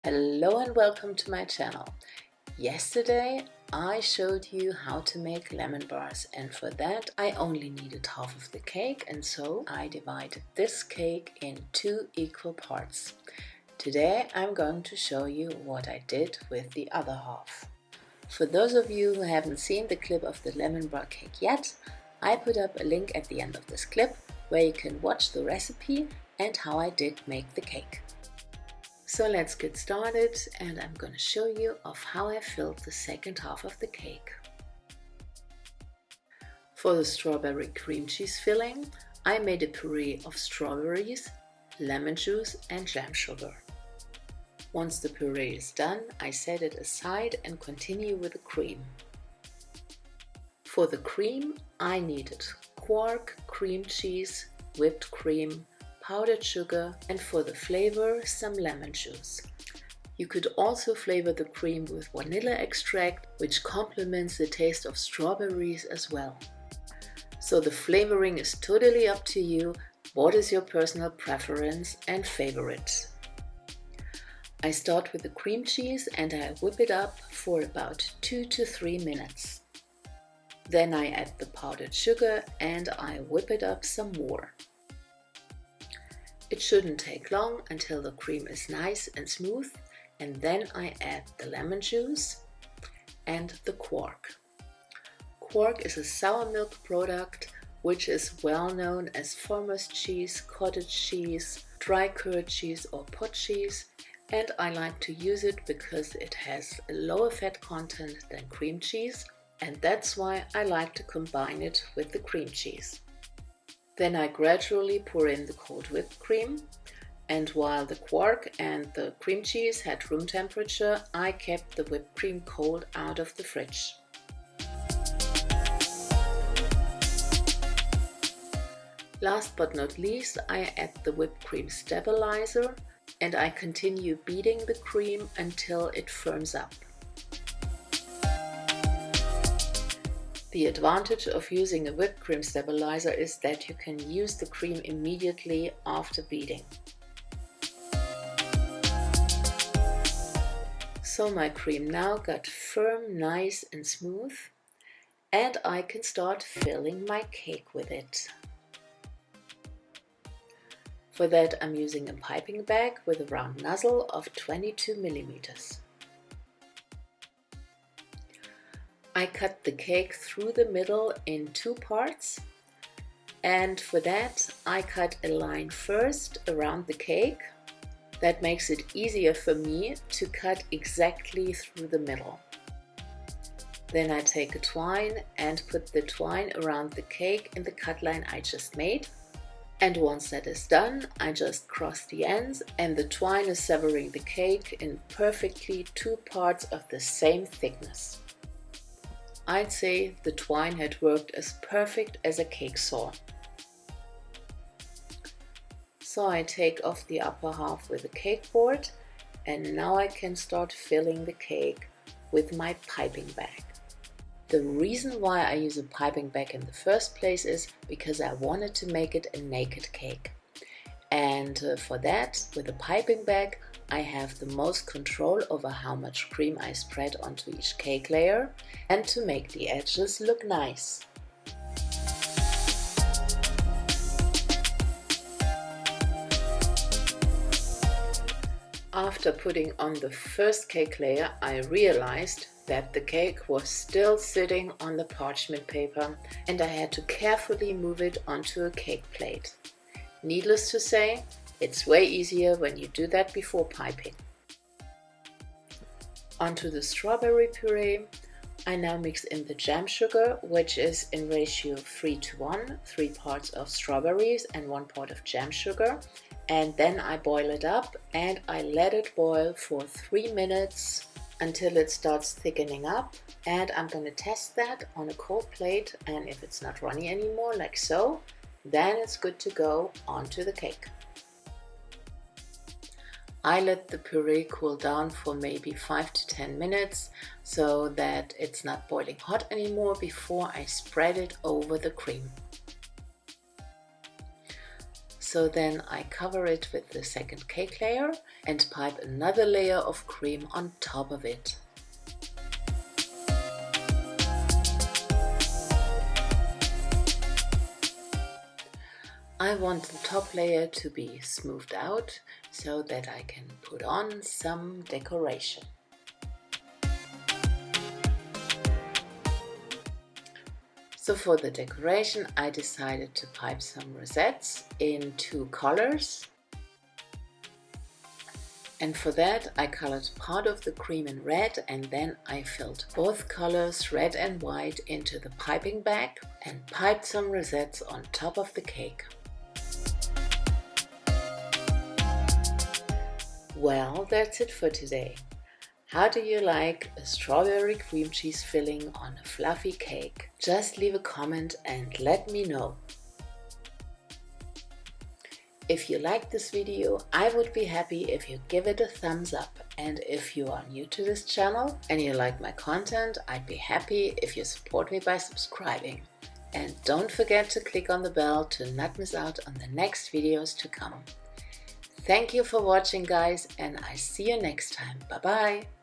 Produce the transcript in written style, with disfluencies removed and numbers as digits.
Hello and welcome to my channel. Yesterday I showed you how to make lemon bars, and for that I only needed half of the cake, and so I divided this cake in 2 equal parts. Today I'm going to show you what I did with the other half. For those of you who haven't seen the clip of the lemon bar cake yet, I put up a link at the end of this clip where you can watch the recipe and how I did make the cake. So let's get started, and I'm going to show you of how I filled the second half of the cake. For the strawberry cream cheese filling, I made a puree of strawberries, lemon juice and jam sugar. Once the puree is done, I set it aside and continue with the cream. For the cream, I needed quark, cream cheese, whipped cream, powdered sugar, and for the flavor, some lemon juice. You could also flavor the cream with vanilla extract, which complements the taste of strawberries as well. So the flavoring is totally up to you. What is your personal preference and favorite? I start with the cream cheese and I whip it up for about 2 to 3 minutes. Then I add the powdered sugar and I whip it up some more. It shouldn't take long until the cream is nice and smooth, and then I add the lemon juice and the quark. Quark is a sour milk product which is well known as farmer's cheese, cottage cheese, dry curd cheese or pot cheese, and I like to use it because it has a lower fat content than cream cheese, and that's why I like to combine it with the cream cheese. Then I gradually pour in the cold whipped cream, and while the quark and the cream cheese had room temperature, I kept the whipped cream cold out of the fridge. Last but not least, I add the whipped cream stabilizer and I continue beating the cream until it firms up. The advantage of using a whipped cream stabilizer is that you can use the cream immediately after beating. So my cream now got firm, nice and smooth, and I can start filling my cake with it. For that I'm using a piping bag with a round nozzle of 22 millimeters. I cut the cake through the middle in 2 parts, and for that I cut a line first around the cake. That makes it easier for me to cut exactly through the middle. Then I take a twine and put the twine around the cake in the cut line I just made. And once that is done, I just cross the ends and the twine is severing the cake in perfectly 2 parts of the same thickness. I'd say the twine had worked as perfect as a cake saw. So I take off the upper half with a cake board, and now I can start filling the cake with my piping bag. The reason why I use a piping bag in the first place is because I wanted to make it a naked cake. And for that, with a piping bag, I have the most control over how much cream I spread onto each cake layer and to make the edges look nice. After putting on the first cake layer, I realized that the cake was still sitting on the parchment paper and I had to carefully move it onto a cake plate. Needless to say, it's way easier when you do that before piping. Onto the strawberry puree, I now mix in the jam sugar, which is in ratio 3:1, 3 parts of strawberries and 1 part of jam sugar. And then I boil it up and I let it boil for 3 minutes until it starts thickening up. And I'm going to test that on a cold plate, and if it's not runny anymore like so, then it's good to go onto the cake. I let the puree cool down for maybe 5 to 10 minutes so that it's not boiling hot anymore before I spread it over the cream. So then I cover it with the second cake layer and pipe another layer of cream on top of it. I want the top layer to be smoothed out so that I can put on some decoration. So for the decoration I decided to pipe some rosettes in 2 colors. And for that I colored part of the cream in red, and then I filled both colors, red and white, into the piping bag and piped some rosettes on top of the cake. Well, that's it for today. How do you like a strawberry cream cheese filling on a fluffy cake? Just leave a comment and let me know. If you liked this video, I would be happy if you give it a thumbs up. And if you are new to this channel and you like my content, I'd be happy if you support me by subscribing. And don't forget to click on the bell to not miss out on the next videos to come. Thank you for watching, guys, and I see you next time. Bye bye!